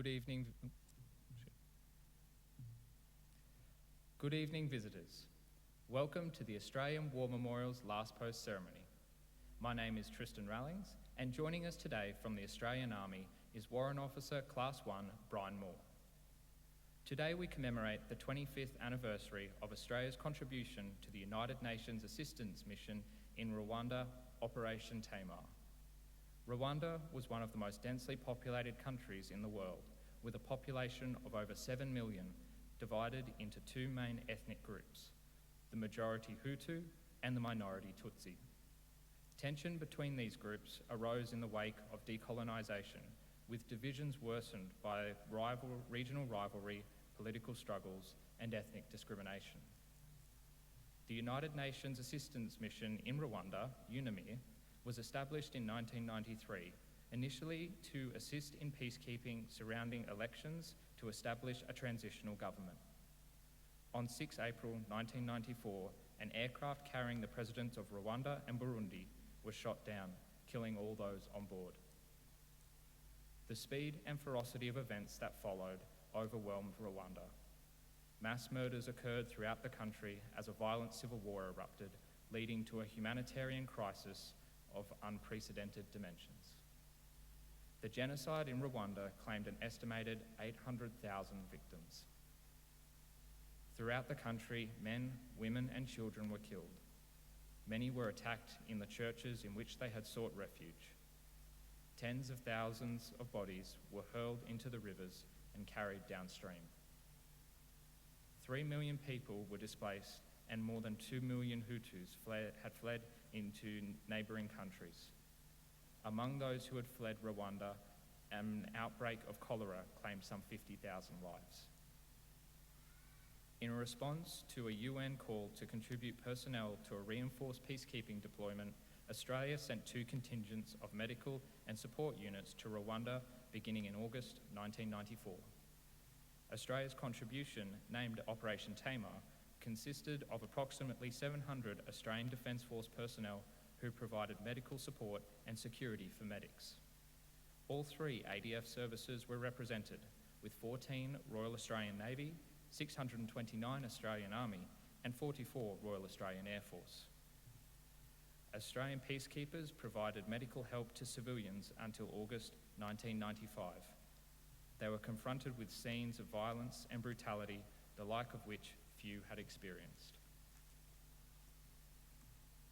Good evening. Good evening, visitors. Welcome to the Australian War Memorial's Last Post ceremony. My name is Tristan Rallings, and joining us today from the Australian Army is Warrant Officer Class 1 Brian Moore. Today we commemorate the 25th anniversary of Australia's contribution to the United Nations Assistance Mission in Rwanda, Operation Tamar. Rwanda was one of the most densely populated countries in the world, with a population of over 7 million, divided into two main ethnic groups, the majority Hutu and the minority Tutsi. Tension between these groups arose in the wake of decolonisation, with divisions worsened by regional rivalry, political struggles, and ethnic discrimination. The United Nations Assistance Mission in Rwanda, UNAMIR, was established in 1993, initially to assist in peacekeeping surrounding elections to establish a transitional government. On 6 April 1994, an aircraft carrying the presidents of Rwanda and Burundi was shot down, killing all those on board. The speed and ferocity of events that followed overwhelmed Rwanda. Mass murders occurred throughout the country as a violent civil war erupted, leading to a humanitarian crisis of unprecedented dimensions. The genocide in Rwanda claimed an estimated 800,000 victims. Throughout the country, men, women, and children were killed. Many were attacked in the churches in which they had sought refuge. Tens of thousands of bodies were hurled into the rivers and carried downstream. 3 million people were displaced, and more than 2 million Hutus had fled into neighbouring countries. Among those who had fled Rwanda, an outbreak of cholera claimed some 50,000 lives. In response to a UN call to contribute personnel to a reinforced peacekeeping deployment, Australia sent 2 contingents of medical and support units to Rwanda beginning in August 1994. Australia's contribution, named Operation Tamar, consisted of approximately 700 Australian Defence Force personnel who provided medical support and security for medics. All 3 ADF services were represented, with 14 Royal Australian Navy, 629 Australian Army, and 44 Royal Australian Air Force. Australian peacekeepers provided medical help to civilians until August 1995. They were confronted with scenes of violence and brutality, the like of which few had experienced.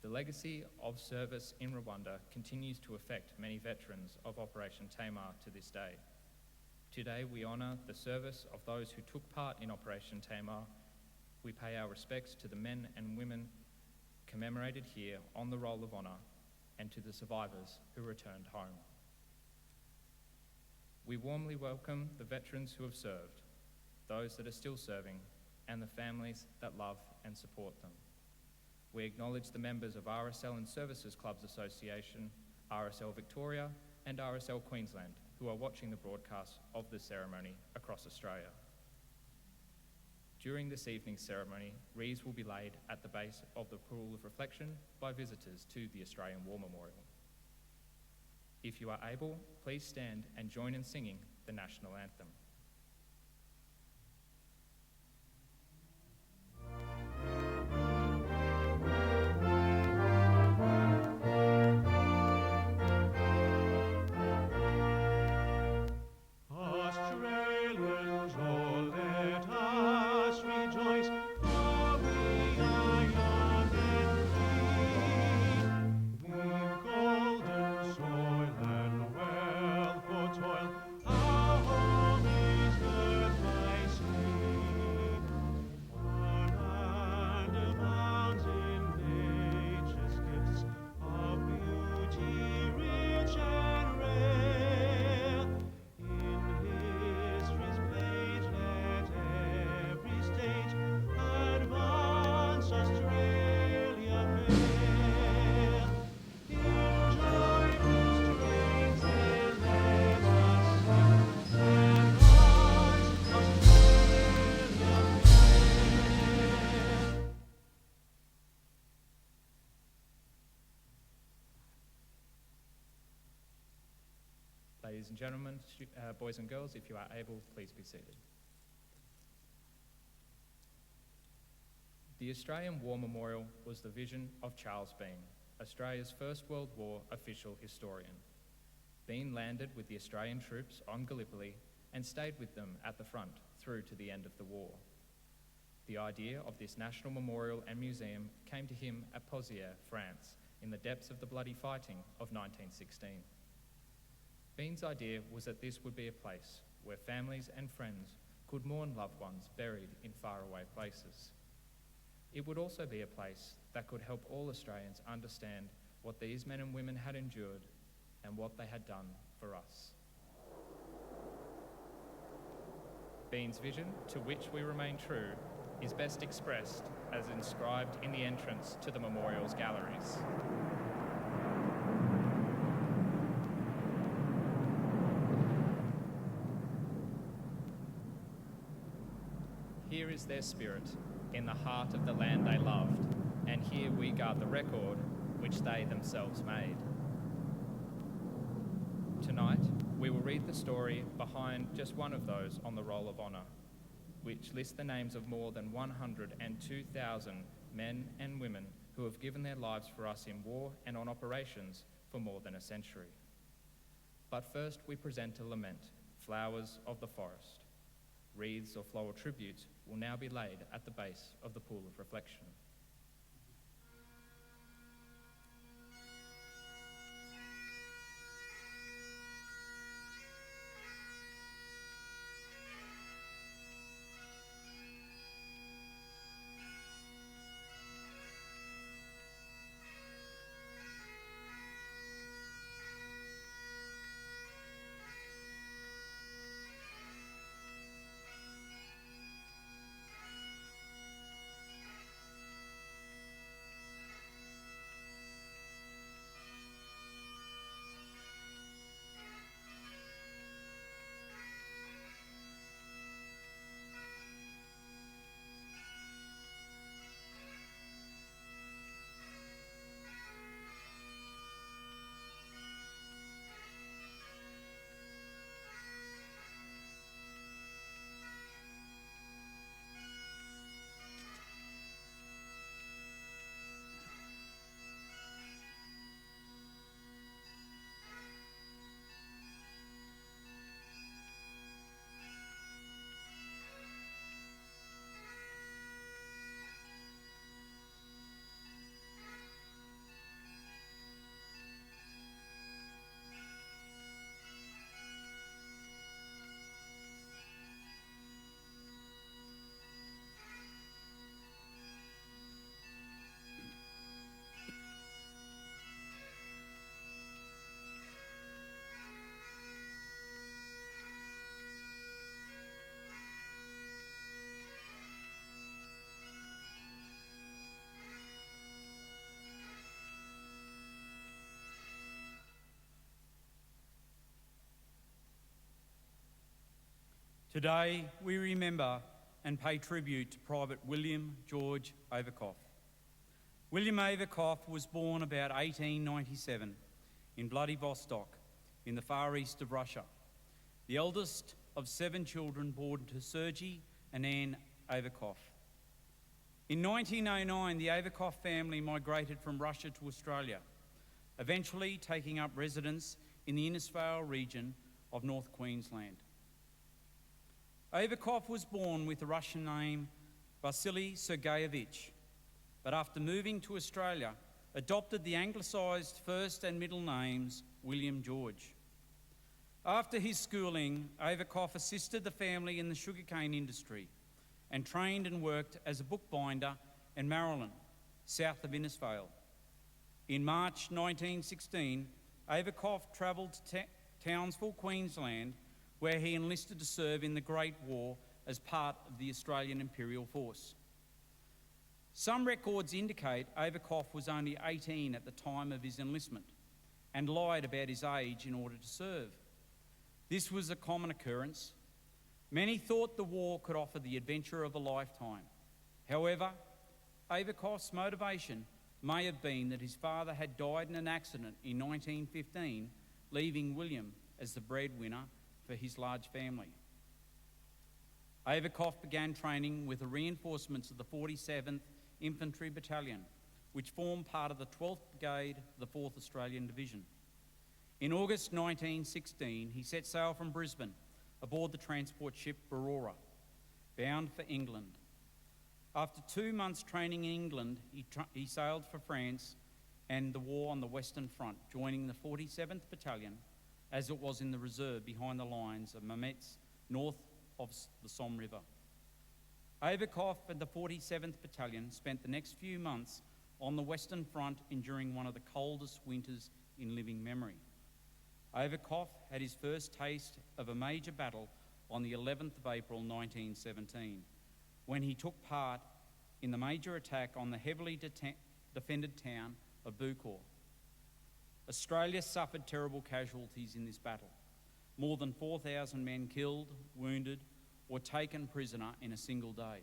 The legacy of service in Rwanda continues to affect many veterans of Operation Tamar to this day. Today we honour the service of those who took part in Operation Tamar. We pay our respects to the men and women commemorated here on the Roll of Honour and to the survivors who returned home. We warmly welcome the veterans who have served, those that are still serving, and the families that love and support them. We acknowledge the members of RSL Services Clubs Association, RSL Victoria, and RSL Queensland who are watching the broadcast of the ceremony across Australia. During this evening's ceremony, wreaths will be laid at the base of the Pool of Reflection by visitors to the Australian War Memorial. If you are able, please stand and join in singing the National Anthem. Our home Ladies and gentlemen, boys and girls, if you are able, please be seated. The Australian War Memorial was the vision of Charles Bean, Australia's First World War official historian. Bean landed with the Australian troops on Gallipoli and stayed with them at the front through to the end of the war. The idea of this national memorial and museum came to him at Pozières, France, in the depths of the bloody fighting of 1916. Bean's idea was that this would be a place where families and friends could mourn loved ones buried in faraway places. It would also be a place that could help all Australians understand what these men and women had endured and what they had done for us. Bean's vision, to which we remain true, is best expressed as inscribed in the entrance to the memorial's galleries. Here is their spirit, in the heart of the land they loved, and here we guard the record which they themselves made. Tonight, we will read the story behind just one of those on the Roll of Honour, which lists the names of more than 102,000 men and women who have given their lives for us in war and on operations for more than a century. But first, we present a lament, Flowers of the Forest. Wreaths or floral tributes will now be laid at the base of the pool of reflection. Today, we remember and pay tribute to Private William George Averkoff. William Averkoff was born about 1897 in Vladivostok in the far east of Russia, the eldest of 7 children born to Sergei and Anne Averkoff. In 1909, the Averkoff family migrated from Russia to Australia, eventually taking up residence in the Innisfail region of North Queensland. Averkoff was born with the Russian name Vasily Sergeyevich, but after moving to Australia, adopted the anglicised first and middle names William George. After his schooling, Averkoff assisted the family in the sugarcane industry and trained and worked as a bookbinder in Maryland, south of Innisfail. In March 1916, Averkoff travelled to Townsville, Queensland, where he enlisted to serve in the Great War as part of the Australian Imperial Force. Some records indicate Averkoff was only 18 at the time of his enlistment and lied about his age in order to serve. This was a common occurrence. Many thought the war could offer the adventure of a lifetime. However, Averkoff's motivation may have been that his father had died in an accident in 1915, leaving William as the breadwinner for his large family. Averkoff began training with the reinforcements of the 47th Infantry Battalion, which formed part of the 12th Brigade of the 4th Australian Division. In August 1916, he set sail from Brisbane aboard the transport ship Aurora, bound for England. After 2 months training in England, he sailed for France and the war on the Western Front, joining the 47th Battalion as it was in the reserve behind the lines of Mametz, north of the Somme River. Averkoff and the 47th Battalion spent the next few months on the Western Front, enduring one of the coldest winters in living memory. Averkoff had his first taste of a major battle on the 11th of April 1917, when he took part in the major attack on the heavily defended town of Bucor. Australia suffered terrible casualties in this battle. More than 4,000 men killed, wounded, or taken prisoner in a single day.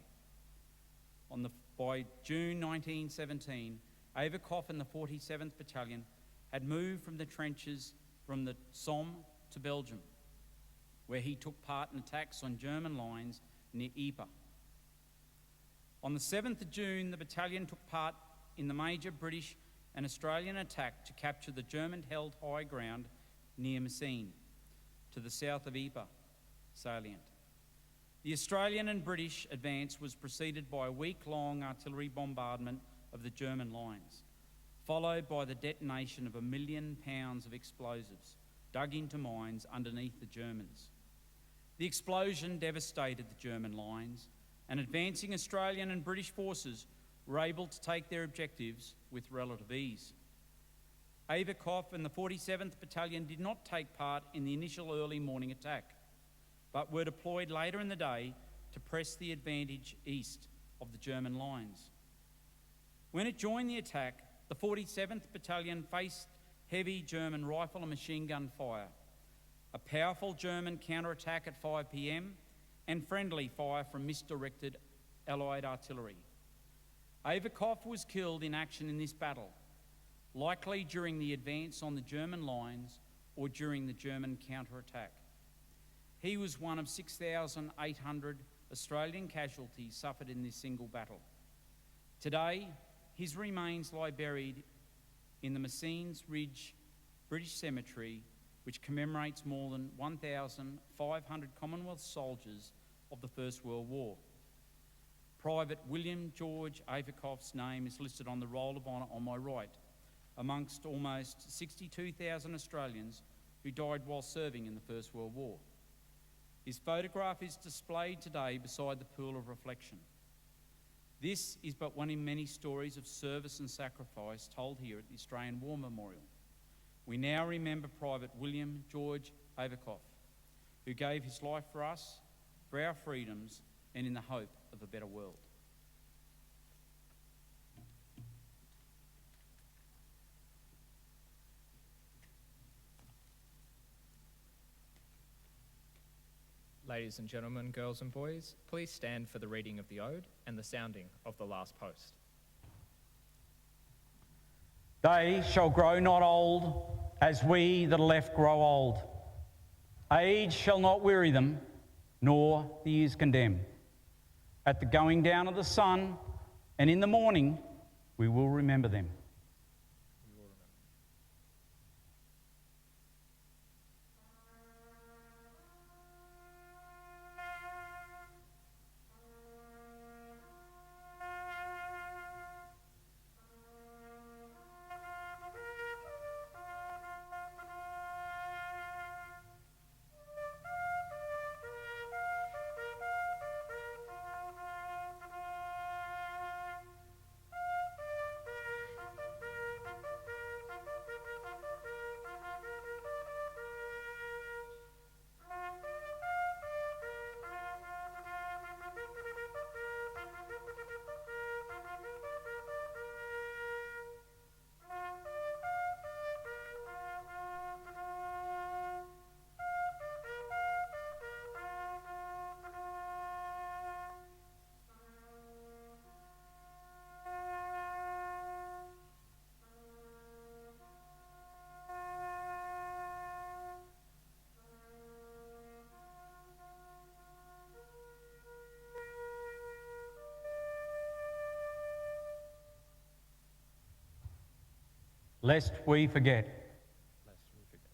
By June 1917, Averkoff and the 47th Battalion had moved from the trenches from the Somme to Belgium, where he took part in attacks on German lines near Ypres. On the 7th of June, the battalion took part in the major British and Australian attack to capture the German-held high ground near Messines, to the south of Ypres salient. The Australian and British advance was preceded by a week-long artillery bombardment of the German lines, followed by the detonation of 1 million pounds of explosives dug into mines underneath the Germans. The explosion devastated the German lines, and advancing Australian and British forces were able to take their objectives with relative ease. Averkoff and the 47th Battalion did not take part in the initial early morning attack, but were deployed later in the day to press the advantage east of the German lines. When it joined the attack, the 47th Battalion faced heavy German rifle and machine gun fire, a powerful German counterattack at 5 p.m, and friendly fire from misdirected Allied artillery. Averkoff was killed in action in this battle, likely during the advance on the German lines or during the German counterattack. He was one of 6,800 Australian casualties suffered in this single battle. Today, his remains lie buried in the Messines Ridge British Cemetery, which commemorates more than 1,500 Commonwealth soldiers of the First World War. Private William George Averkoff's name is listed on the Roll of Honour on my right, amongst almost 62,000 Australians who died while serving in the First World War. His photograph is displayed today beside the pool of reflection. This is but one in many stories of service and sacrifice told here at the Australian War Memorial. We now remember Private William George Averkoff, who gave his life for us, for our freedoms, and in the hope of a better world. Ladies and gentlemen, girls and boys, please stand for the reading of the Ode and the sounding of the last post. They shall grow not old, as we that are left grow old. Age shall not weary them, nor the years condemn. At the going down of the sun, and in the morning, we will remember them. lest we forget. Lest we forget.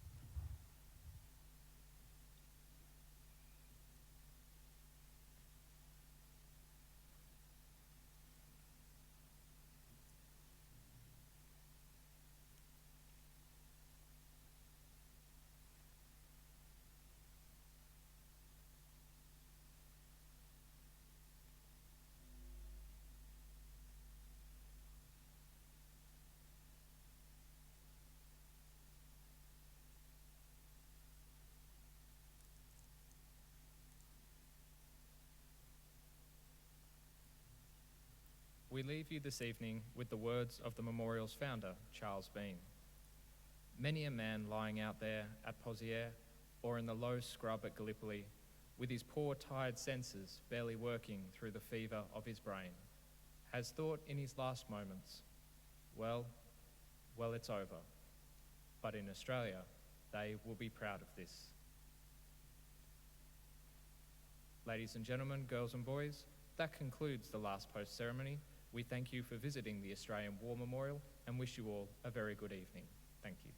We leave you this evening with the words of the memorial's founder, Charles Bean. Many a man lying out there at Pozières or in the low scrub at Gallipoli, with his poor tired senses barely working through the fever of his brain, has thought in his last moments, well, it's over. But in Australia, they will be proud of this. Ladies and gentlemen, girls and boys, that concludes the last post ceremony. We thank you for visiting the Australian War Memorial and wish you all a very good evening. Thank you.